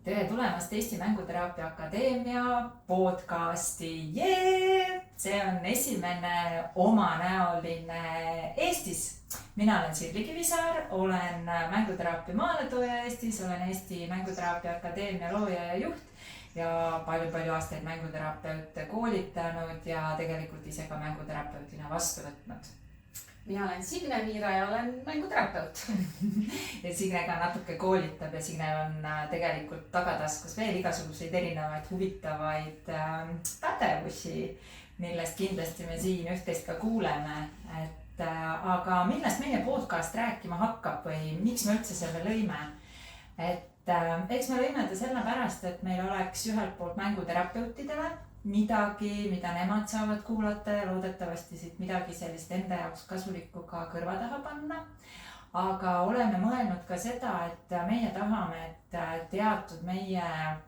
tere tulemast Eesti Mänguteraapia Akadeemia podcasti. See on esimene omanäoline Eestis. Mina olen Sirli Kivisaar, olen mänguteraapia maaletooja Eestis, olen Eesti Mänguteraapia Akadeemia looja ja juht ja palju aastaid mänguterapeute koolitanud ja tegelikult ise ka mänguterapeutina vastu võtnud. Mina olen Signe Viira ja olen mänguterapeut. Ja Signe ka natuke koolitab ja Signe on tegelikult tagataskus veel igasuguseid erinevaid huvitavaid pädevusi, millest kindlasti me siin üht-teist ka kuuleme. Aga millest meie podcast rääkima hakkab või miks me üldse selle lõime? Eks me lõime ta sellepärast, et meil oleks ühelt poolt mänguterapeutidele midagi, mida nemad saavad kuulata ja loodetavasti siit midagi sellist enda jaoks kasulikku ka kõrva taha panna. Aga oleme mõelnud ka seda, et meie tahame, et teatud meie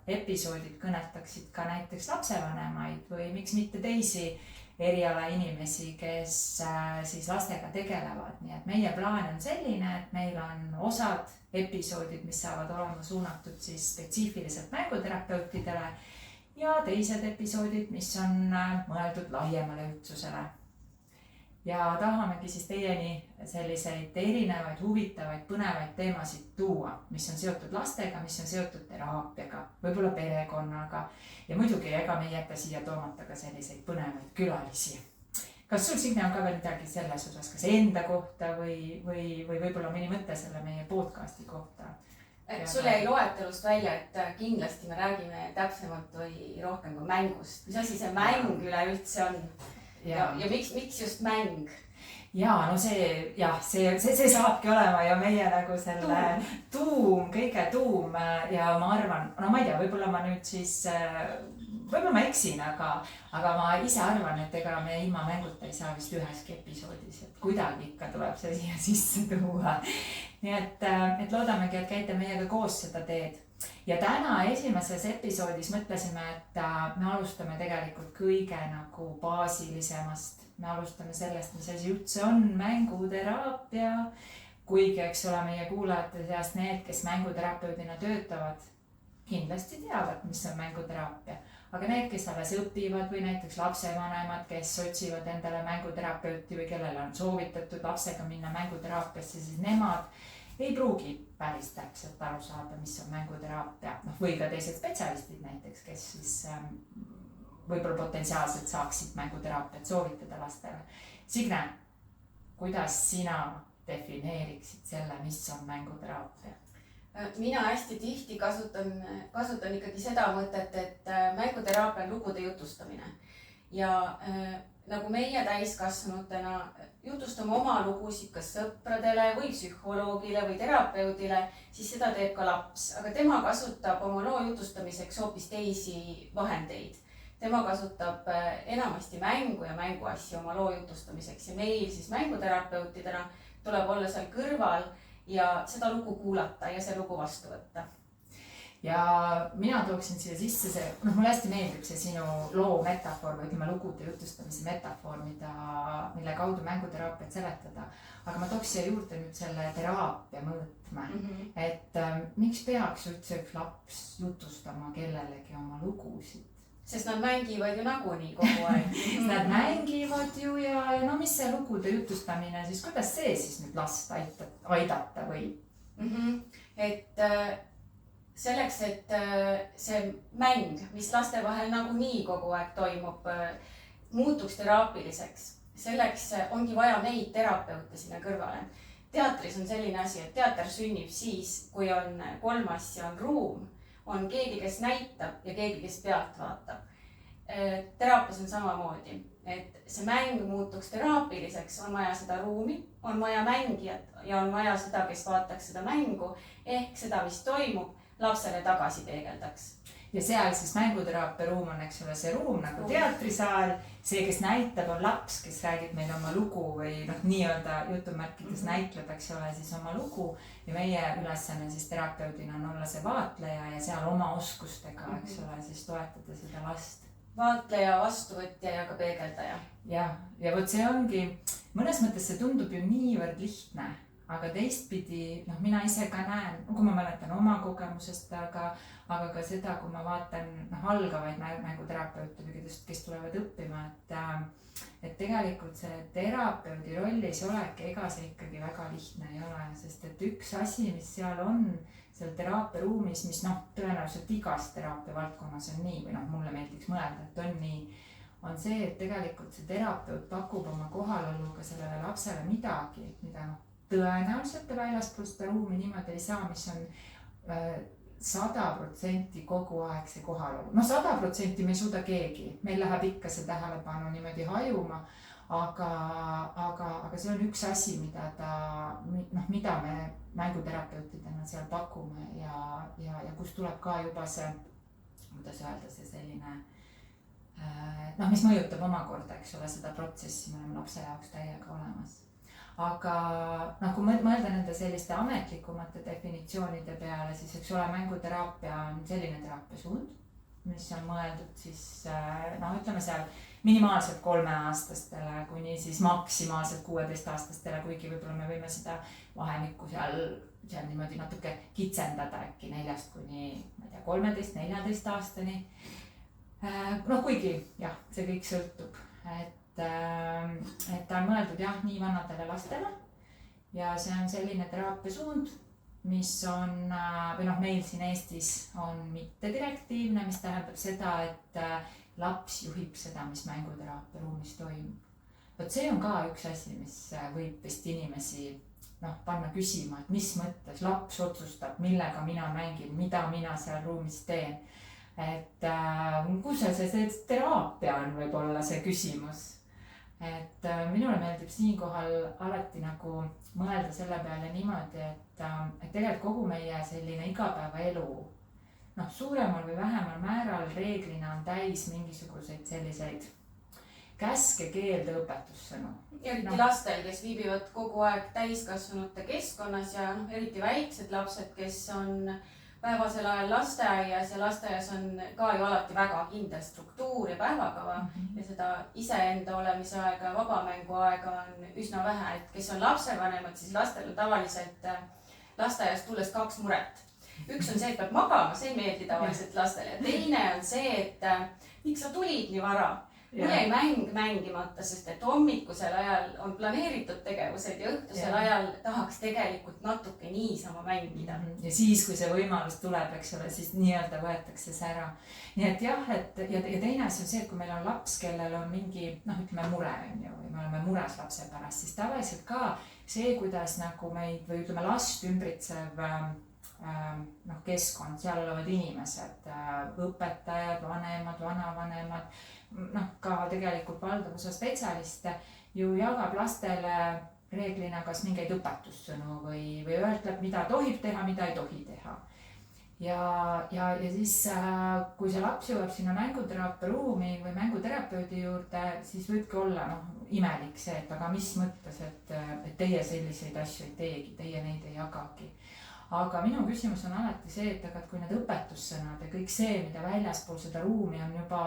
episoodid kõnetaksid ka näiteks lapsevanemaid või miks mitte teisi eriala inimesi, kes siis lastega tegelevad. Nii et meie plaan on selline, et meil on osad episoodid, mis saavad olema suunatud siis spetsiifiliselt mänguterapeutidele ja teised episoodid, mis on mõeldud laiemale üldsusele. Ja tahamegi siis teieni selliseid erinevaid, huvitavaid, põnevaid teemasid tuua, mis on seotud lastega, mis on seotud teraapiaga, võib-olla perekonnaga. Ja muidugi ega me ei jäta siia toomata ka selliseid põnevaid külalisi. Kas sul, Signe, on ka veel midagi selles osas, kas enda kohta või võib-olla mõni mõte selle meie podcasti kohta? Sul jäi loetelust välja, et kindlasti me räägime täpsemalt või rohkem kui mängust. Mis asi see mäng üleüldse on? Ja miks just mäng? Ja, no see saabki olema ja meie nagu selle tuum, kõige tuum ja ma arvan, no ma ei tea, võib-olla ma nüüd siis, võib-olla ma eksin, aga ma ise arvan, et ega me ilma mänguta ei saa vist üheski episoodis, et kuidagi ikka tuleb see siia sisse tuua. Nii et loodamegi, et käite meiega koos seda teed. Ja täna esimeses episoodis mõtlesime, et me alustame tegelikult kõige nagu baasilisemast. Me alustame sellest, mis asi üldse on mänguteraapia, kuigi eks ole meie kuulajate seast need, kes mänguterapeudina töötavad, kindlasti teavad, mis on mänguteraapia. Aga need, kes alles õpivad või näiteks lapsevanemad, kes otsivad endale mänguterapeuti või kellele on soovitatud lapsega minna mänguteraapiasse, siis nemad ei pruugi päris täpselt aru saada, mis on mänguteraapia. Või ka teised spetsialistid näiteks, kes siis võib-olla potentsiaalselt saaksid mänguteraapiat soovitada lastele. Signe, kuidas sina defineeriksid selle, mis on mänguteraapia? Mina hästi tihti kasutan ikkagi seda mõtet, et mänguteraapia on lugude jutustamine. Ja nagu meie täiskasvanutena jutustame oma lugusid kas sõpradele või psühholoogile või terapeudile, siis seda teeb ka laps. Aga tema kasutab oma loo jutustamiseks hoopis teisi vahendeid. Tema kasutab enamasti mängu ja mänguasju oma loo jutustamiseks ja meil siis mänguterapeutidena tuleb olla seal kõrval ja seda lugu kuulata ja see lugu vastu võtta. Ja mina tooksin siia sisse see, mulle hästi meeldib see sinu loo metafoor või ütleme lugude jutustamise metafoor, mille kaudu mänguteraapiat seletada. Aga ma tooks siia juurde nüüd selle teraapia mõõtme, et miks peaks üldse üks laps jutustama kellelegi oma lugusid? Sest nad mängivad ju nagunii kogu aeg. Nad mängivad ju ja no mis see lugude jutustamine, siis kuidas see siis nüüd last aidata või? Et selleks, et see mäng, mis laste vahel nagunii kogu aeg toimub, muutuks teraapiliseks. Selleks ongi vaja neid terapeute sinna kõrvale. Teatris on selline asi, et teater sünnib siis, kui on kolm asja, on ruum, on keegi, kes näitab ja keegi, kes pealt vaatab. Teraapias on samamoodi, et see mäng muutuks teraapiliseks, on vaja seda ruumi, on vaja mängijat ja on vaja seda, kes vaataks seda mängu, ehk seda, mis toimub, lapsele tagasi peegeldaks. Ja seal siis mänguteraapia ruum on, eks ole, see ruum nagu teatrisaal, see, kes näitab, on laps, kes räägib meil oma lugu või nii-öelda jutumärkides näitleb, eks ole, siis oma lugu ja meie ülesanne siis terapeudina on olla see vaatleja ja seal oma oskustega, eks ole, siis toetada seda last. Vaatleja, vastuvõtja ja ka peegeldaja. Ja võt see ongi mõnes mõttes see tundub ju niivõrd lihtne, aga teistpidi, noh, mina ise ka näen, kui ma mäletan oma kogemusest, aga ka seda, kui ma vaatan, noh, algavaid mänguterapeute või kes tulevad õppima, et tegelikult see terapeudi rollis olek, ega see ikkagi väga lihtne ei ole, sest et üks asi, mis seal on, seal teraapiaruumis, mis noh, tõenäoliselt igas teraapia valdkonnas on nii, või noh, mulle meeldiks mõelda, et on nii, on see, et tegelikult see terapeut pakub oma kohaloluga sellele lapsele midagi, mida noh, tõenäoliselt väljaspool seda ruumi niimoodi ei saa, mis on 100% kogu aeg see kohalolu. No 100% me ei suuda keegi, meil läheb ikka see tähelepanu niimoodi hajuma, aga see on üks asi, mida me mänguterapeutidena seal pakume ja kust tuleb ka juba see, kuidas öelda, see selline, noh, mis mõjutab omakorda, eks ole, seda protsessi, me oleme lapse jaoks täiega olemas. Aga noh, kui mõelda nende selliste ametlikumate definitsioonide peale, siis eks ole, mänguteraapia on selline teraapiasuund, mis on mõeldud siis noh, ütleme seal minimaalselt 3-aastastele kuni siis maksimaalselt 16-aastastele, kuigi võib-olla me võime seda vahemikku seal niimoodi natuke kitsendada äkki 4 kuni, ma ei tea, 13-14 aastani. No kuigi jah, see kõik sõltub, et ta on mõeldud jah, nii vanadele lastele ja see on selline teraapiasuund, mis on, või noh, meil siin Eestis on mittedirektiivne, mis tähendab seda, et laps juhib seda, mis mänguteraapia ruumis toimub. Vot see on ka üks asi, mis võib vist inimesi noh, panna küsima, et mis mõttes laps otsustab, millega mina mängin, mida mina seal ruumis teen. Et kus see teraapia on võib-olla see küsimus. Et minule meeldib siinkohal alati nagu mõelda selle peale niimoodi, et tegelikult kogu meie selline igapäevaelu, noh, suuremal või vähemal määral reeglina on täis mingisuguseid selliseid käske, keelde, õpetussõnu. Eriti lastel, kes viibivad kogu aeg täiskasvanute keskkonnas ja noh, eriti väiksed lapsed, kes on päevasel ajal lasteaias ja lasteaias on ka ju alati väga kindel struktuur ja päevakava ja seda iseenda olemise aega ja vabamängu aega on üsna vähe, et kes on lapsevanemad, siis lastel on tavaliselt lasteaiast tulles 2 muret. Üks on see, et peab magama, see ei meeldi tavaliselt lastele ja teine on see, et miks sa tulid nii vara? Mul jäi mäng mängimata, sest et hommikusel ajal on planeeritud tegevused ja õhtusel ajal tahaks tegelikult natuke niisama mängida. Ja siis, kui see võimalus tuleb, eks ole, siis nii-öelda võetakse see ära. Nii et jah, ja teine asi on see, et kui meil on laps, kellel on mingi, noh, ütleme mure on ju, või me oleme mures lapse pärast, siis tavaliselt ka see, kuidas nagu meid või ütleme last ümbritsev noh, keskkond, seal olevad inimesed, õpetajad, vanemad, vanavanemad, noh, ka tegelikult valdav osa spetsialiste ju jagab lastele reeglina kas mingeid õpetussõnu või öeldab, mida tohib teha, mida ei tohi teha. Ja siis, kui see laps jõuab sinna mänguteraapia ruumi või mänguterapeudi juurde, siis võibki olla imelik see, et aga mis mõttes, et teie selliseid asju ei teegi, teie neid ei jagagi. Aga minu küsimus on alati see, et kui need õpetussõnad ja kõik see, mida väljaspool seda ruumi on juba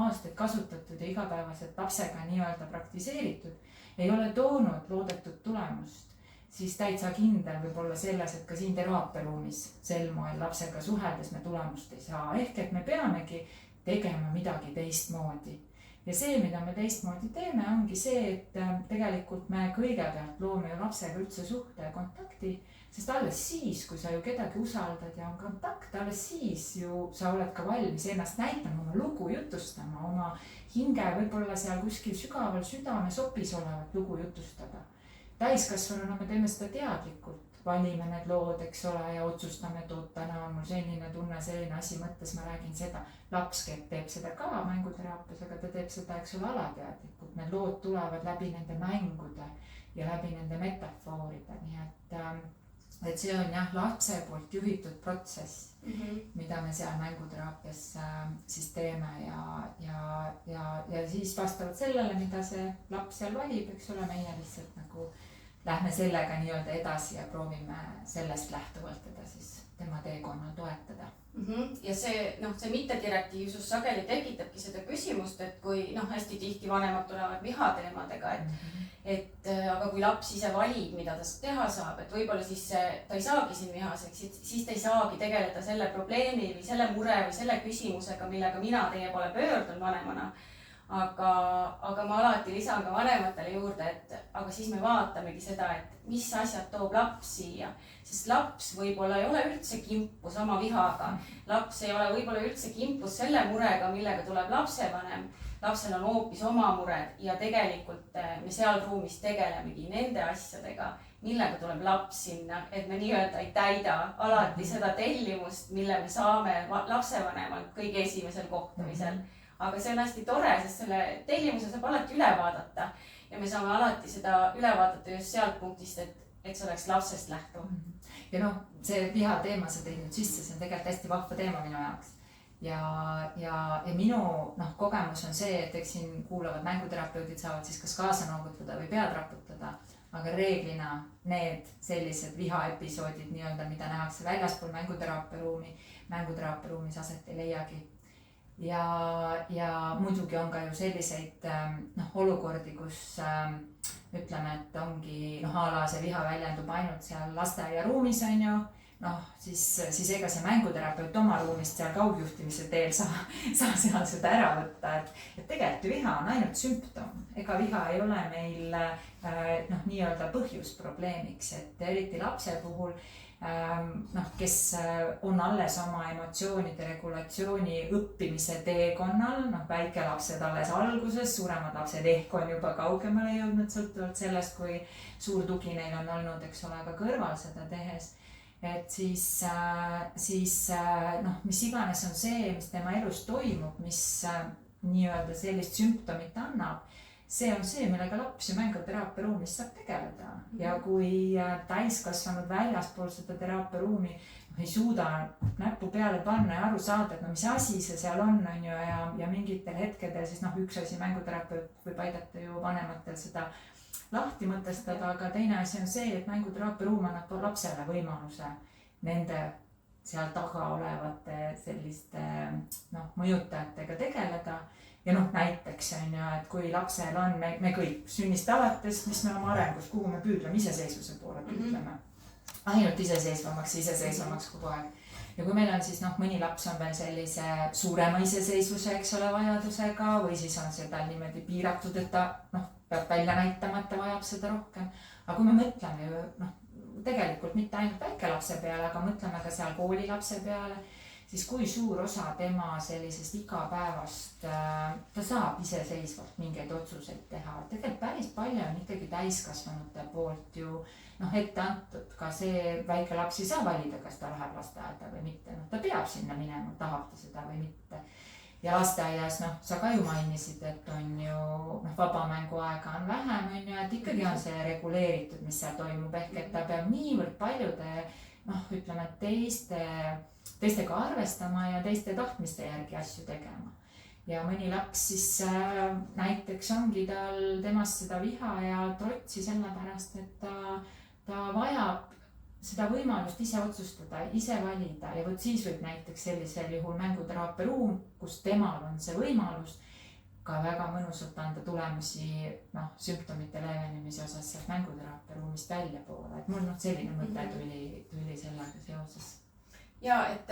aastaid kasutatud ja igapäevaselt lapsega nii-öelda praktiseeritud, ei ole toonud loodetud tulemust, siis täitsa kindel võib olla selles, et ka siin teraapiaruumis sel moel lapsega suheldes me tulemust ei saa. Ehk et me peamegi tegema midagi teistmoodi. Ja see, mida me teistmoodi teeme, ongi see, et tegelikult me kõigepealt loome ju lapsega üldse suhte ja kontakti, sest alles siis, kui sa ju kedagi usaldad ja on kontakt, alles siis ju sa oled ka valmis ennast näitama, oma lugu jutustama, oma hinge võib-olla seal kuskil sügaval südames opis olevat lugu jutustada. Täiskasvanuna me teeme seda teadlikult, valime need lood, eks ole, ja otsustame, et täna on mul selline tunne, selline asi mõttes, ma räägin seda. Laps teeb seda ka mänguteraapias, aga ta teeb seda, eks ole, alateadlikult. Need lood tulevad läbi nende mängude ja läbi nende metafooride, nii et see on jah, lapse poolt juhitud protsess, mida me seal mänguteraapias siis teeme ja siis vastavalt sellele, mida see laps seal valib, eks ole, meie lihtsalt nagu lähme sellega nii-öelda edasi ja proovime sellest lähtuvalt teda siis tema teekonnal toetada. Ja see mittedirektiivsus sageli tekitabki seda küsimust, et kui hästi tihti vanemad tulevad vihateemadega, et aga kui laps ise valib, mida ta teha saab, et võib-olla siis ta ei saagi siin vihaseks, siis ta ei saagi tegeleda selle probleemi või selle mure või selle küsimusega, millega mina teie poole pöördun vanemana. Aga ma alati lisan ka vanematele juurde, et aga siis me vaatamegi seda, et mis asjad toob laps siia, sest laps võib-olla ei ole üldse kimpus oma vihaga. Laps ei ole võib-olla üldse kimpus selle murega, millega tuleb lapsevanem. Lapsel on hoopis oma mured ja tegelikult me seal ruumis tegelemegi nende asjadega, millega tuleb laps sinna, et me nii-öelda ei täida alati seda tellimust, mille me saame lapsevanemalt kõige esimesel kohtumisel. Aga see on hästi tore, sest selle tellimuse saab alati üle vaadata ja me saame alati seda üle vaadata just sealt punktist, et see oleks lapsest lähtuv. Ja see viha teema sa tõid nüüd sisse, see on tegelikult hästi vahva teema minu jaoks. Ja minu kogemus on see, et eks siin kuulavad mänguterapeudid saavad siis kas kaasa noogutada või pead raputada, aga reeglina need sellised vihaepisoodid nii-öelda, mida nähakse väljaspool mänguteraapia ruumis aset ei leiagi. Ja muidugi on ka ju selliseid olukordi, kus ütleme, et ongi a la see viha väljendub ainult seal lasteaia ruumis on ju, siis ega see mänguterapeut oma ruumist seal kaugjuhtimise teel saa seal seda ära võtta, et tegelikult ju viha on ainult sümptom, ega viha ei ole meil nii-öelda põhjusprobleemiks, et eriti lapse puhul kes on alles oma emotsioonide regulatsiooni õppimise teekonnal, väikelapsed alles alguses, suuremad lapsed ehk on juba kaugemale jõudnud, sõltuvalt sellest, kui suur tugi neil on olnud, eks ole, ka kõrval seda tehes. Et siis mis iganes on see, mis tema elus toimub, mis nii-öelda sellist sümptomit annab, see on see, millega laps ju mänguteraapia ruumis saab tegeleda. Ja kui täiskasvanud väljaspool seda teraapia ruumi ei suuda näppu peale panna ja aru saada, et mis asi see seal on ju, ja mingitel hetkedel siis üks asi mänguterapeut võib aidata ju vanematel seda lahti mõtestada, aga teine asi on see, et mänguteraapia ruum annab lapsele võimaluse nende seal taga olevate selliste mõjutajatega tegeleda. Ja näiteks on ju, et kui lapsel on, me kõik sünnist alates, mis me oma arengus, kuhu me püüdleme, iseseisvuse poole püüdleme. Ainult iseseisvamaks kogu aeg. Ja kui meil on siis mõni laps on veel sellise suurema iseseisvuse, eks ole, vajadusega või siis on seda niimoodi piiratud, et ta peab välja näitama, et ta vajab seda rohkem. Aga kui me mõtleme ju tegelikult mitte ainult väikelapse peale, aga mõtleme ka seal koolilapse peale, siis kui suur osa tema sellisest igapäevast, ta saab iseseisvalt mingeid otsuseid teha. Tegelikult päris palju on ikkagi täiskasvanute poolt ju ette antud. Ka see väike laps ei saa valida, kas ta läheb lasteaeda või mitte. Ta peab sinna minema, tahab ta seda või mitte. Ja lasteaias, sa ka ju mainisid, et on ju vabamänguaega on vähem, on ju, et ikkagi on see reguleeritud, mis seal toimub. Ehk et ta peab niivõrd paljude, ütleme, teistega arvestama ja teiste tahtmiste järgi asju tegema. Ja mõni laps siis näiteks ongi temast seda viha ja trotsi sellepärast, et ta vajab seda võimalust ise otsustada, ise valida ja siis võib näiteks sellisel juhul mänguteraapia ruum, kus temal on see võimalus ka väga mõnusalt anda tulemusi sümptomite leevenemise osas sealt mänguteraapia ruumist välja poole. Et mul selline mõte tuli sellega seoses. Ja, et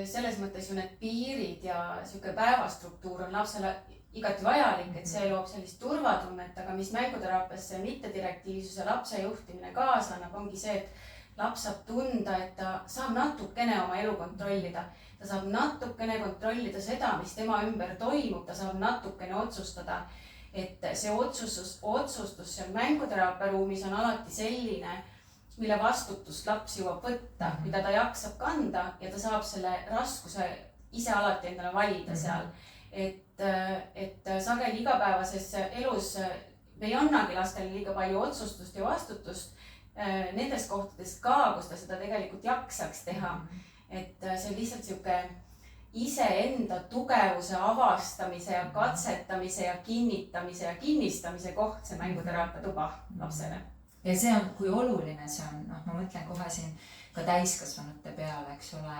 selles mõttes ju need piirid ja selline päevastruktuur on lapsele igati vajalik, et see loob sellist turvatunnet, aga mis mänguteraapiasse mittedirektiivsuse lapse juhtimine kaasa annab, ongi see, et laps saab tunda, et ta saab natukene oma elu kontrollida. Ta saab natukene kontrollida seda, mis tema ümber toimub, ta saab natukene otsustada, et see otsustus seal mänguteraapia ruumis on alati selline, mille vastutust laps jõuab võtta, mida ta jaksab kanda ja ta saab selle raskuse ise alati endale valida seal. Et sageli igapäevases elus me ei annagi lastele liiga palju otsustust ja vastutust nendes kohtades ka, kus ta seda tegelikult jaksaks teha. Et see on lihtsalt siuke iseenda tugevuse avastamise ja katsetamise ja kinnitamise ja kinnistamise koht, see mänguteraapia tuba lapsele. ja see on, kui oluline see on, noh, ma mõtlen kohe siin ka täiskasvanute peale, eks ole,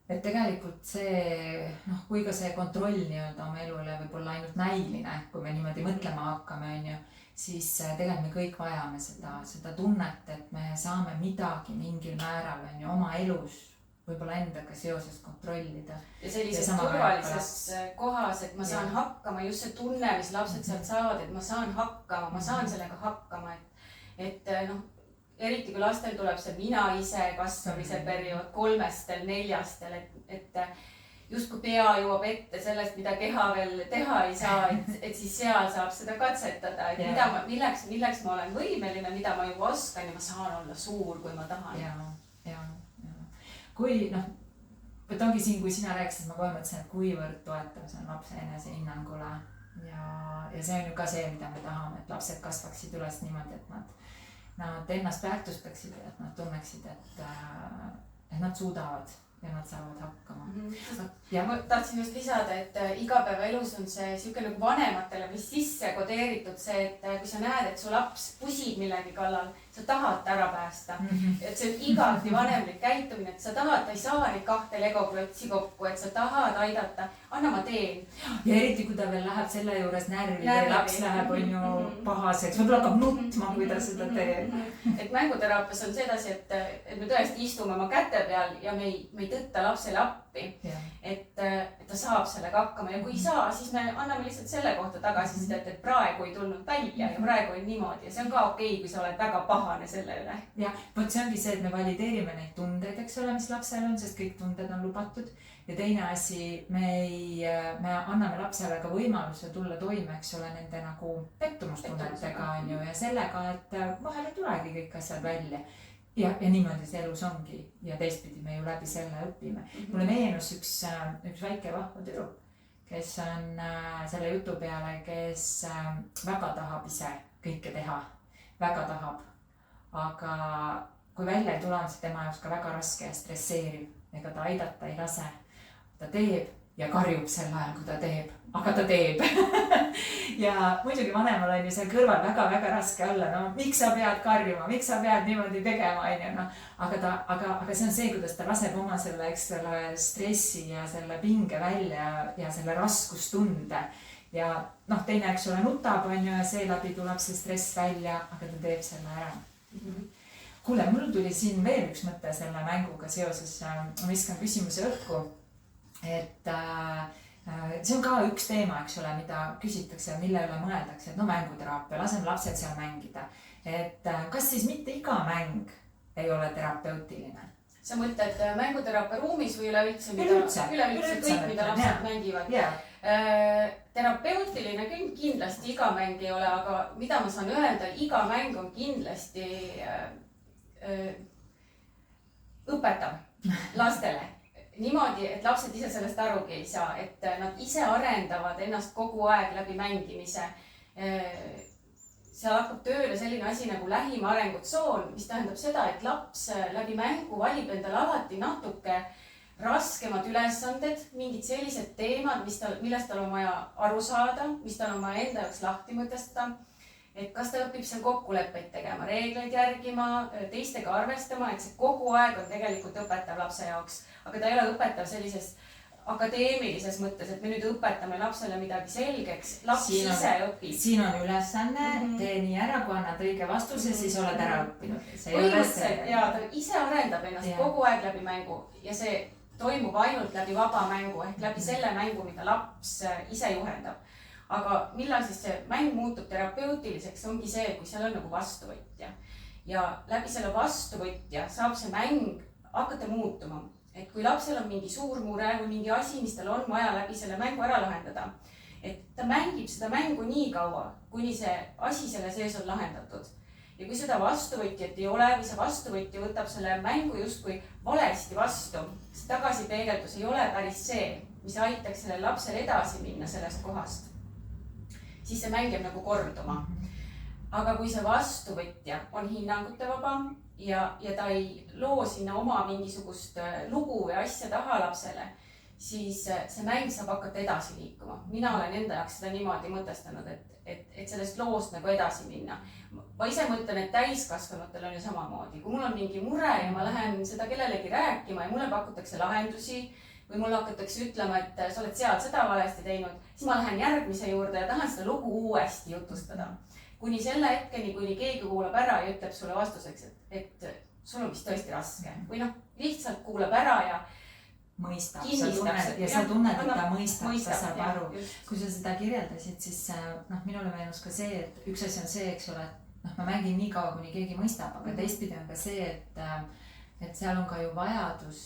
et tegelikult see, noh, kui ka see kontroll nii-öelda oma elule võib olla ainult näiline, kui me niimoodi mõtlema hakkame, on ju, siis tegelikult me kõik vajame seda tunnet, et me saame midagi mingil määral, on ju, oma elus võib-olla endaga seoses kontrollida. Ja sellises turvalises kohas, et ma saan hakkama, just see tunne, mis lapsed sealt saavad, et ma saan hakkama, ma saan sellega hakkama, et noh, eriti kui lastel tuleb see mina ise kasvamise periood 3-stel, 4-stel, et justkui pea jõuab ette sellest, mida keha veel teha ei saa, et siis seal saab seda katsetada, et milleks ma olen võimeline, mida ma juba oskan ja ma saan olla suur, kui ma tahan. Ja. Kui noh, et ongi siin, kui sina rääkisid, ma kohe mõtlesin, et kuivõrd toetav see on lapse enesehinnangule ja see on ju ka see, mida me tahame, et lapsed kasvaksid üles niimoodi, et nad ennast väärtustaksid ja et nad tunneksid, et nad suudavad ja nad saavad hakkama. Ja ma tahtsin just lisada, et igapäevaelus on see siuke nagu vanematele või sisse kodeeritud see, et kui sa näed, et su laps pusib millegi kallal, sa tahad ta ära päästa. Et see on igati vanemlik käitumine, et sa tahad, ta ei saa neid 2 legoklotsi kokku, et sa tahad aidata, anna ma teen. Ja eriti, kui ta veel läheb selle juures närvi ja laps läheb on ju pahaseks, võib-olla hakkab nutma, kui ta seda teeb. Et mänguteraapias on sedasi, et me tõesti istume oma käte peal ja me ei tõtta lapsele appi, et ta saab sellega hakkama ja kui ei saa, siis me anname lihtsalt selle kohta tagasisidet, et praegu ei tulnud välja ja praegu on niimoodi ja see on ka okei, kui sa oled väga pahane selle üle. Ja, võt see ongi see, et me valideerime neid tundeid, eks ole, mis lapsel on, sest kõik tunded on lubatud. Ja teine asi, me anname lapsele ka võimaluse tulla toime, eks ole, nende nagu pettumustunnetega on ju ja sellega, et vahel ei tulegi kõik asjad välja. Ja niimoodi see elus ongi ja teistpidi me ju läbi selle õpime. Mulle meenus üks väike vahva tüdruk, kes on selle jutu peale, kes väga tahab ise kõike teha, väga tahab. Aga kui välja ei tule, on see tema jaoks ka väga raske ja stresseeriv, ega ta aidata ei lase. Ta teeb ja karjub sel ajal, kui ta teeb, aga ta teeb. Ja muidugi vanemal on ju seal kõrval väga-väga raske olla, no miks sa pead karjuma, miks sa pead niimoodi tegema, no. Aga see on see, kuidas ta laseb oma selle stressi ja selle pinge välja ja selle raskustunde. Ja noh, teine, eks ole, nutab on ju ja seeläbi tuleb see stress välja, aga ta teeb selle ära. Kuule, mul tuli siin veel üks mõte selle mänguga seoses, ma viskan küsimuse õhku. Et see on ka üks teema, eks ole, mida küsitakse ja mille üle mõeldakse, et no mänguteraapia, laseme lapsed seal mängida. Et kas siis mitte iga mäng ei ole terapeutiline? Sa mõtled mänguteraapia ruumis või üleüldse kõik, mida lapsed mängivad? Terapeutiline kindlasti iga mäng ei ole, aga mida ma saan öelda, iga mäng on kindlasti õpetav lastele. Niimoodi, et lapsed ise sellest arugi ei saa, et nad ise arendavad ennast kogu aeg läbi mängimise. Seal hakkab tööle selline asi nagu lähim arengutsoon, mis tähendab seda, et laps läbi mängu valib endale alati natuke raskemad ülesanded, mingid sellised teemad, millest tal on vaja aru saada, mis tal on vaja enda jaoks lahti mõtestada. Et kas ta õpib seal kokkuleppeid tegema, reegleid järgima, teistega arvestama, et see kogu aeg on tegelikult õpetav lapse jaoks. Aga ta ei ole õpetav sellises akadeemilises mõttes, et me nüüd õpetame lapsele midagi selgeks. Laps ise õpib. Siin on ülesanne, tee nii ära, kui annad õige vastuse, siis oled ära õppinud. Ja ta ise arendab ennast kogu aeg läbi mängu ja see toimub ainult läbi vaba mängu ehk läbi selle mängu, mida laps ise juhendab. Aga millal siis see mäng muutub terapeutiliseks, ongi see, kui seal on nagu vastuvõtja. Ja läbi selle vastuvõtja saab see mäng hakata muutuma. Et kui lapsel on mingi suur mure või mingi asi, mis tal on vaja läbi selle mängu ära lahendada, et ta mängib seda mängu nii kaua, kuni see asi selle sees on lahendatud. Ja kui seda vastuvõtjat ei ole või see vastuvõtja võtab selle mängu justkui valesti vastu, see tagasipeegeldus ei ole päris see, mis aitaks selle lapsel edasi minna sellest kohast. Siis see mäng jääb nagu korduma. Aga kui see vastuvõtja on hinnangute vaba ja ta ei loo sinna oma mingisugust lugu või asja taha lapsele, siis see mäng saab hakata edasi liikuma. Mina olen enda jaoks seda niimoodi mõtestanud, et sellest loost nagu edasi minna. Ma ise mõtlen, et täiskasvanutel on ju samamoodi. Kui mul on mingi mure ja ma lähen seda kellelegi rääkima ja mulle pakutakse lahendusi või mulle hakatakse ütlema, et sa oled seal seda valesti teinud, siis ma lähen järgmise juurde ja tahan seda lugu uuesti jutustada. Kuni selle hetkeni, kuni keegi kuulab ära ja ütleb sulle vastuseks, et sul on vist tõesti raske. Või noh, lihtsalt kuulab ära ja mõistab, sa tunned, et ta mõistab, ta saab aru. Kui sa seda kirjeldasid, siis minule meenus ka see, et üks asi on see, eks ole, et ma mängin nii kaua, kuni keegi mõistab, aga teistpidi on ka see, et seal on ka ju vajadus,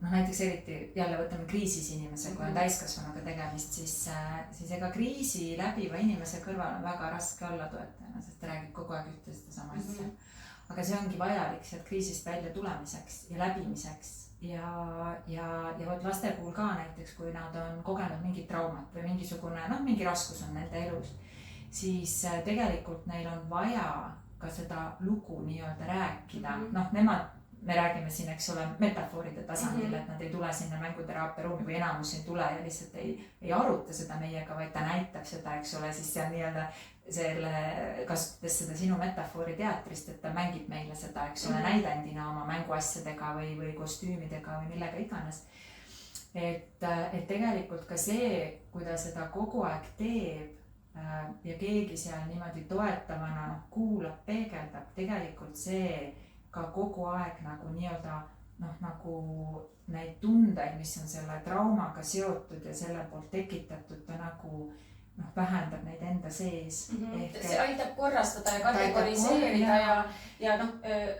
näiteks eriti jälle võtame kriisis inimese, kui on täiskasvanuga tegemist, siis ega kriisi läbiva inimese kõrval on väga raske olla toetajana, sest ta räägib kogu aeg ühte seda sama asja. Aga see ongi vajalik sealt kriisist välja tulemiseks ja läbimiseks. Ja võt laste puhul ka näiteks, kui nad on kogenud mingit traumat või mingisugune, mingi raskus on nende elus, siis tegelikult neil on vaja ka seda lugu nii-öelda rääkida. Me räägime siin, eks ole, metafooride tasandil, et nad ei tule sinna mänguteraapia ruumi või enamus ei tule ja lihtsalt ei aruta seda meiega, vaid ta näitab seda, eks ole, siis see on nii-öelda kasutades seda sinu metafoori teatrist, et ta mängib meile seda, eks ole, näidendina oma mänguasjadega või kostüümidega või millega iganes. Et tegelikult ka see, kui ta seda kogu aeg teeb ja keegi seal niimoodi toetavana kuulab, peegeldab, tegelikult see ka kogu aeg nagu nii-öelda nagu neid tundeid, mis on selle traumaga seotud ja selle poolt tekitatud, ta nagu vähendab neid enda sees. See aitab korrastada ja kategoriseerida ja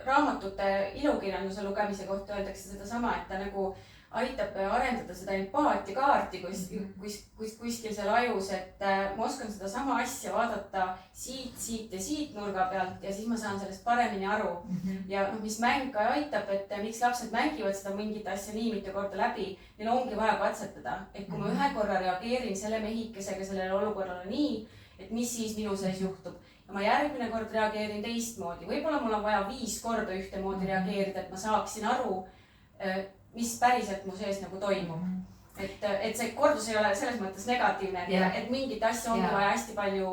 raamatute ilukirjanduse lugemise kohta öeldakse seda sama, et ta nagu aitab arendada seda empaatiakaarti kuskil seal ajus, et ma oskan seda sama asja vaadata siit ja siit nurga pealt ja siis ma saan sellest paremini aru. Ja mis mäng ka aitab, et miks lapsed mängivad seda mingit asja nii mitu korda läbi, neil ongi vaja katsetada. Et kui ma ühe korra reageerin selle mehikesega sellele olukorrale nii, et mis siis minu sees juhtub. Ja ma järgmine kord reageerin teistmoodi. Võib-olla mul on vaja 5 korda ühtemoodi reageerida, et ma saaksin aru, mis päriselt mu sees nagu toimub. Et see kordus ei ole selles mõttes negatiivne, et mingit asja ongi vaja hästi palju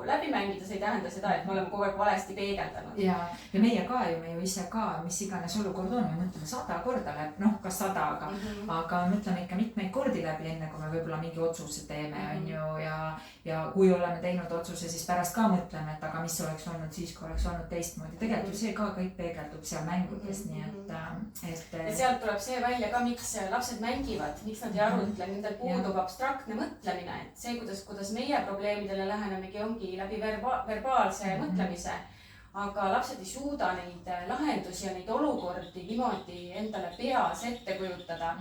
läbi mängida, see ei tähenda seda, et me oleme kogu aeg valesti peegeldanud. Ja meie ka ju, me ju ise ka, mis iganes olukord on, me mõtleme 100 korda läbi, kas 100, aga mõtleme ikka mitmeid kordi läbi, enne kui me võib-olla mingi otsuse teeme, on ju, ja kui oleme teinud otsuse, siis pärast ka mõtleme, et aga mis oleks olnud siis, kui oleks olnud teistmoodi. Tegelikult see ka kõik peegeldub seal mängudes, nii et... Ja sealt tuleb see välja ka, miks lapsed mängivad, miks nad ei arutle, nendel puudub abstraktne mõtlemine, et see, kuidas meie probleemidele lähenemegi, ongi läbi verbaalse mõtlemise, aga lapsed ei suuda neid lahendusi ja neid olukordi niimoodi endale peas ette kujutada.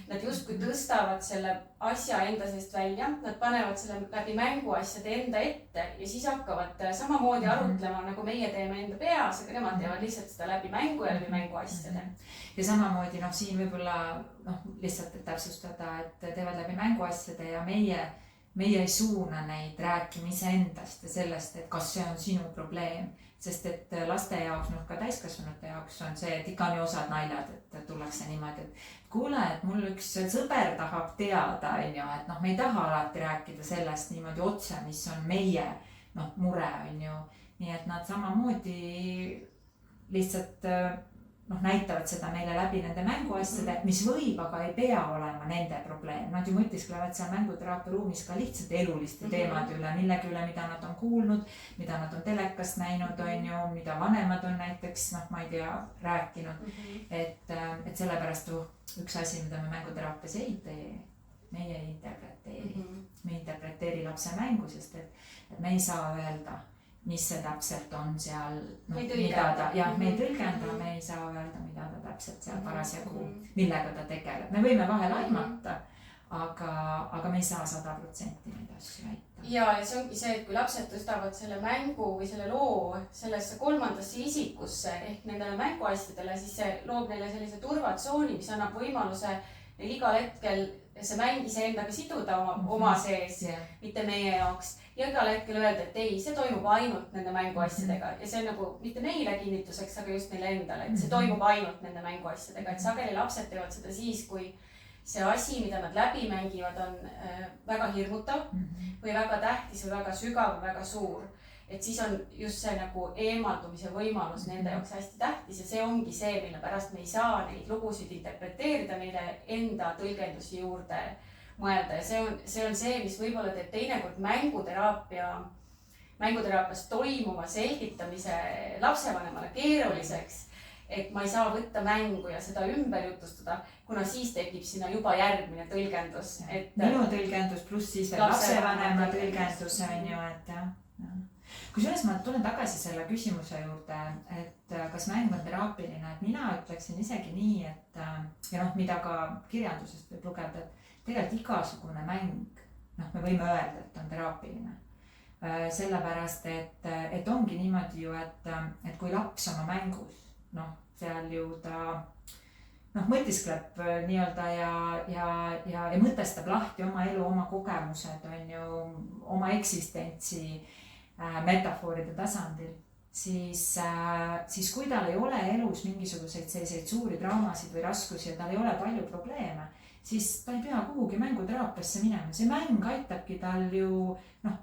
Nad justkui tõstavad selle asja enda seest välja, nad panevad selle läbi mänguasjade enda ette ja siis hakkavad samamoodi arutlema, nagu meie teeme enda peas, aga nemad teevad lihtsalt seda läbi mängu ja läbi mänguasjade. Ja samamoodi siin võib-olla lihtsalt täpsustada, et teevad läbi mänguasjade ja meie ei suuna neid rääkima iseendast ja sellest, et kas see on sinu probleem. Sest et laste jaoks, ka täiskasvanute jaoks on see, et ikka on ju osad naljad, et tullakse niimoodi, et kuule, et mul üks sõber tahab teada, et me ei taha alati rääkida sellest niimoodi otse, mis on meie mure, on ju. Nii et nad samamoodi lihtsalt näitavad seda meile läbi nende mänguasjade, mis võib, aga ei pea olema nende probleem. Nad ju mõtisklevad seal mänguteraapia ruumis ka lihtsalt eluliste teemad üle, millegi üle, mida nad on kuulnud, mida nad on telekast näinud, on ju, mida vanemad on näiteks, ma ei tea, rääkinud. Et sellepärast üks asi, mida me mänguteraapias ei tee, meie ei interpreteeri. Me interpreteeri lapse mängu, sest et me ei saa öelda, mis see täpselt on seal, me ei tõlgenda, me ei saa öelda, mida ta täpselt seal parasjagu, millega ta tegeleb. Me võime vahel aimata, aga me ei saa 100% neid asju väita. Ja see ongi see, et kui lapsed tõstavad selle mängu või selle loo sellesse kolmandasse isikusse ehk nendele mänguasjadele, siis see loob neile sellise turvatsooni, mis annab võimaluse igal hetkel see mäng iseendaga siduda oma sees, mitte meie jaoks. Ja igal hetkel öelda, et ei, see toimub ainult nende mänguasjadega. Ja see on nagu mitte meile kinnituseks, aga just neile endale, et see toimub ainult nende mänguasjadega. Et sageli lapsed teevad seda siis, kui see asi, mida nad läbi mängivad, on väga hirmutav või väga tähtis või väga sügav, väga suur. Et siis on just see nagu eemaldumise võimalus nende jaoks hästi tähtis ja see ongi see, mille pärast me ei saa neid lugusid interpreteerida, neile enda tõlgendusi juurde mõelda ja see on see, mis võib-olla teeb teinekord mänguteraapias toimuva selgitamise lapsevanemale keeruliseks, et ma ei saa võtta mängu ja seda ümber jutustada, kuna siis tekib sinna juba järgmine tõlgendus. Minu tõlgendus pluss siis veel lapsevanema tõlgendus on ju, et jah. Kusjuures ma tulen tagasi selle küsimuse juurde, et kas mäng on teraapiline, et mina ütleksin isegi nii, et ja noh, mida ka kirjandusest võib lugeda, et tegelikult igasugune mäng, noh, me võime öelda, et on teraapiline. Sellepärast, et ongi niimoodi ju, et kui laps oma mängus, noh, seal ju ta mõtiskleb nii-öelda ja mõtestab lahti oma elu, oma kogemused, on ju, oma eksistentsi metafooride tasandil, siis kui tal ei ole elus mingisuguseid selliseid suuri draamasid või raskusi ja tal ei ole palju probleeme, siis ta ei pea kuhugi mänguteraapiasse minema. See mäng aitabki tal ju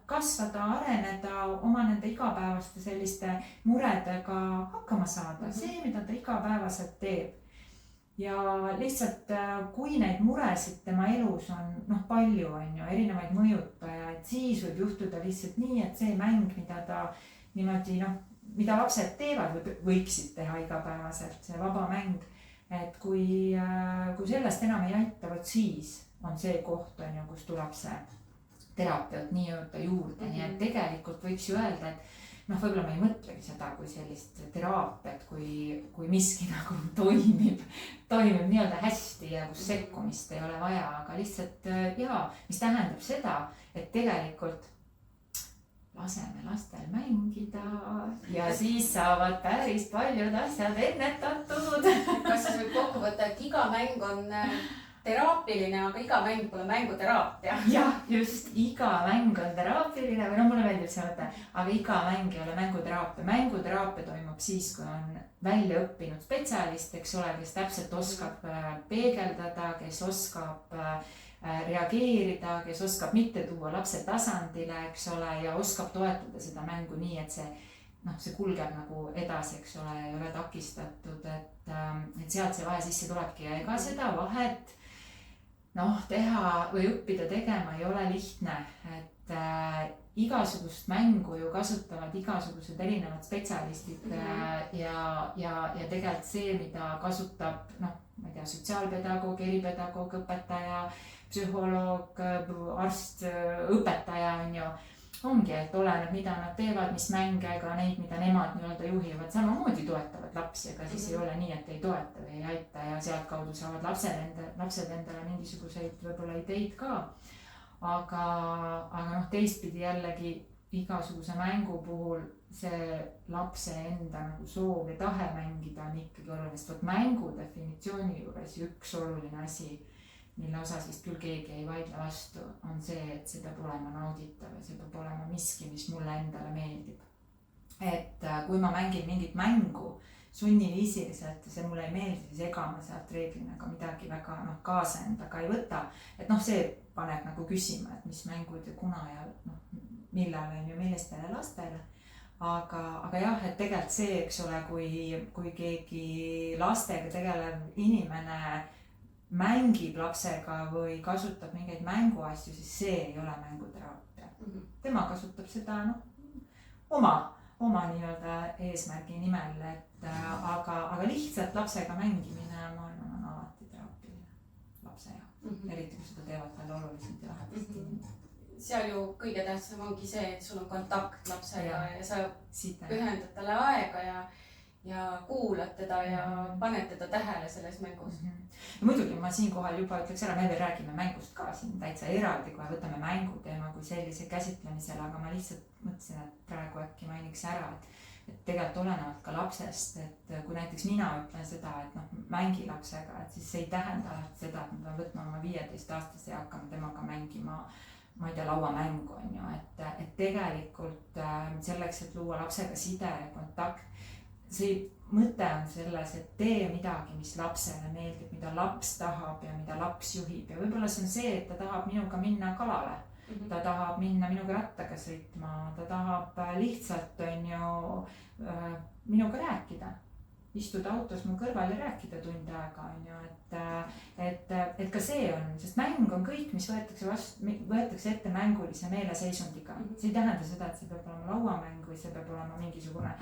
kasvada, areneda, oma nende igapäevaste selliste muredega hakkama saada. See, mida ta igapäevaselt teeb. Ja lihtsalt kui neid muresid tema elus on palju, on ju, erinevaid mõjutajaid, siis võib juhtuda lihtsalt nii, et see mäng, mida ta niimoodi, mida lapsed teevad või võiksid teha igapäevaselt, see vaba mäng, et kui sellest enam ei aita, võt siis on see koht, on ju, kus tuleb see teraapiat nii-öelda juurde, nii et tegelikult võiks ju öelda, et võib-olla ma ei mõtlegi seda kui sellist teraapiat, kui miski nagu toimib nii-öelda hästi ja kus sekkumist ei ole vaja, aga lihtsalt mis tähendab seda, et tegelikult laseme lastel mängida ja siis saavad päris paljud asjad ennetatud. Kas siis võib kokku võtta, et iga mäng on teraapiline, aga iga mäng pole mänguteraapia. Jah, just, iga mäng on teraapiline või mulle meeldib see mõte, aga iga mäng ei ole mänguteraapia. Mänguteraapia toimub siis, kui on välja õppinud spetsialist, eks ole, kes täpselt oskab peegeldada, kes oskab reageerida, kes oskab mitte tuua lapse tasandile, eks ole, ja oskab toetada seda mängu nii, et see kulgeb nagu edasi, eks ole, ei ole takistatud, et sealt see vahe sisse tulebki ja ega seda vahet teha või õppida tegema ei ole lihtne, et igasugust mängu ju kasutavad igasugused erinevad spetsialistid ja tegelikult see, mida kasutab, ma ei tea, sotsiaalpedagoog, eripedagoog, õpetaja, psühholoog, arst, õpetaja on ju, ongi, et oleneb, mida nad teevad, mis mänge, ega neid, mida nemad nii-öelda juhivad, samamoodi toetavad lapsi, ega siis ei ole nii, et ei toeta või ei aita ja sealt kaudu saavad lapsed endale mingisuguseid võib-olla ideid ka. Aga teistpidi jällegi igasuguse mängu puhul see lapse enda nagu soov ja tahe mängida on ikkagi oluline, sest mängu definitsiooni juures üks oluline asi, mille osas vist küll keegi ei vaidle vastu, on see, et see peab olema nauditav ja see peab olema miski, mis mulle endale meeldib. Et kui ma mängin mingit mängu sunniviisiliselt ja see mulle ei meeldi, siis ega ma sealt reeglina ka midagi väga kaasa endaga ei võta. Et see paneb nagu küsima, et mis mängud ja kuna ja millal on ju millistele lastele. Aga jah, et tegelikult see, eks ole, kui keegi lastega tegelev inimene mängib lapsega või kasutab mingeid mänguasju, siis see ei ole mänguteraapia. Tema kasutab seda oma nii-öelda eesmärgi nimel, aga lihtsalt lapsega mängimine, ma arvan, on alati teraapiline lapse jaoks. Eriti kui seda teevad talle oluliselt ja lähedast inimesed. Seal ju kõige tähtsam ongi see, et sul on kontakt lapsega ja sa pühendad talle aega ja kuulad teda ja paned teda tähele selles mängus. Ja muidugi ma siinkohal juba ütleks ära, me veel räägime mängust ka siin täitsa eraldi, kui võtame mänguteema kui sellise käsitlemisel, aga ma lihtsalt mõtlesin, et praegu äkki mainiks ära, et tegelikult olenevalt ka lapsest, et kui näiteks mina ütlen seda, et mängi lapsega, et siis see ei tähenda seda, et ma pean võtma oma 15-aastase ja hakkama temaga mängima, ma ei tea, lauamängu on ju, et tegelikult selleks, et luua lapsega side ja kontakt, see mõte on selles, et tee midagi, mis lapsele meeldib, mida laps tahab ja mida laps juhib ja võib-olla see on see, et ta tahab minuga minna kalale. Ta tahab minna minuga rattaga sõitma, ta tahab lihtsalt on ju minuga rääkida, istuda autos mu kõrval ja rääkida tund aega on ju, et ka see on, sest mäng on kõik, mis võetakse ette mängulise meeleseisundiga. See ei tähenda seda, et see peab olema lauamäng või see peab olema mingisugune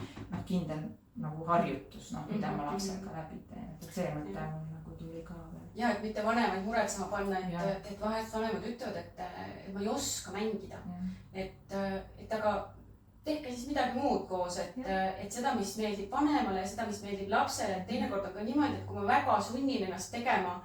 kindel nagu harjutus, mida ma lapsega läbi teen, et see mõte mul nagu tuli ka veel. Ja, et mitte vanemaid muretsema panna, et vahest vanemad ütlevad, et ma ei oska mängida, et aga tehke siis midagi muud koos, et seda, mis meeldib vanemale ja seda, mis meeldib lapsele, et teinekord on ka niimoodi, et kui ma väga sunnin ennast tegema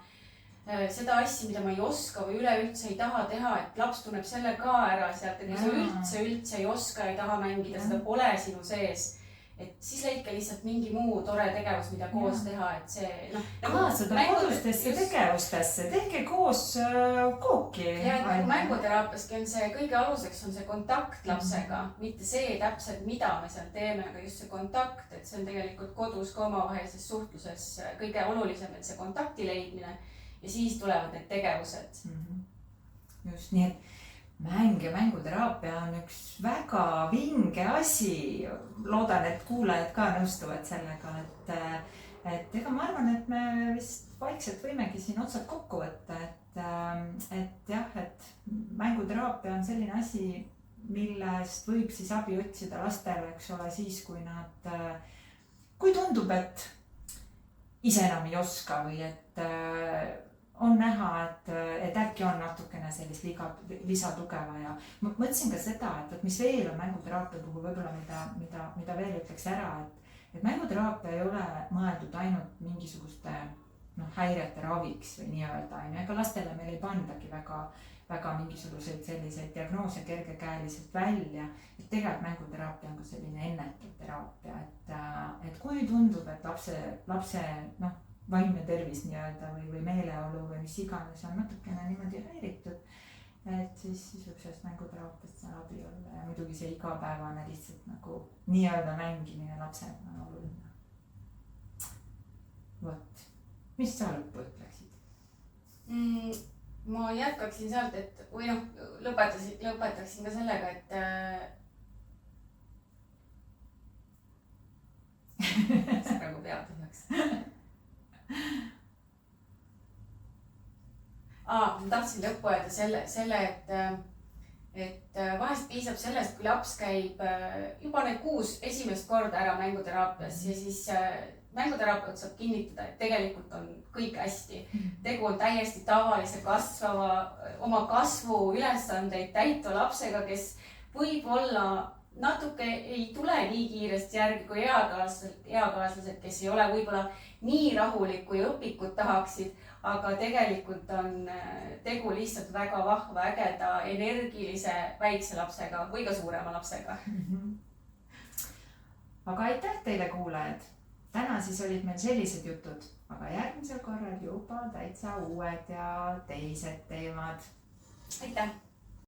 seda asja, mida ma ei oska või üleüldse ei taha teha, et laps tunneb selle ka ära sealt, et kui sa üldse ei oska, ei taha mängida, seda pole sinu sees. Et siis leidke lihtsalt mingi muu tore tegevus, mida koos teha, et see kaasada kodustesse tegevustesse, tehke koos kooki. Ja et mänguteraapiaski on see kõige aluseks on see kontakt lapsega, mitte see täpselt, mida me seal teeme, aga just see kontakt, et see on tegelikult kodus ka omavahelises suhtluses kõige olulisem, et see kontakti leidmine ja siis tulevad need tegevused. Just nii, et mäng ja mänguteraapia on üks väga vinge asi. Loodan, et kuulajad ka nõustuvad sellega, et ega ma arvan, et me vist vaikselt võimegi siin otsad kokku võtta, et jah, et mänguteraapia on selline asi, millest võib siis abi otsida lastele, eks ole, siis kui tundub, et ise enam ei oska või et on näha, et äkki on natukene sellist lisatuge vaja. Ma mõtlesin ka seda, et mis veel on mänguteraapia puhul võib-olla, mida veel ütleks ära, et mänguteraapia ei ole mõeldud ainult mingisuguste häirete raviks või nii-öelda. Ega lastele meil ei pandagi väga mingisuguseid selliseid diagnoose kergekäeliselt välja. Et tegelikult mänguteraapia on ka selline ennetav teraapia, et kui tundub, et lapse vaimne tervis nii-öelda või meeleolu või mis iganes on natukene niimoodi häiritud, et siis võib sellest mänguteraapiast seal abi olla ja muidugi see igapäevane lihtsalt nagu nii-öelda mängimine lapsega on oluline. Vot, mis sa lõppu ütleksid? Ma jätkaksin sealt, et või lõpetaksin ka sellega, et see praegu peab tühjaks. Ma tahtsin lõppu öelda selle, et vahest piisab sellest, kui laps käib juba need 6 esimest korda ära mänguteraapias ja siis mänguterapeut saab kinnitada, et tegelikult on kõik hästi. Tegu on täiesti tavalise oma kasvu ülesandeid täitva lapsega, kes võib-olla natuke ei tule nii kiiresti järgi kui eakaaslased, kes ei ole võib-olla nii rahulik kui õpikud tahaksid, aga tegelikult on tegu lihtsalt väga vahva, ägeda, energilise väikse lapsega või ka suurema lapsega. Aga aitäh teile, kuulajad! Täna siis olid meil sellised jutud, aga järgmisel korral juba täitsa uued ja teised teemad. Aitäh!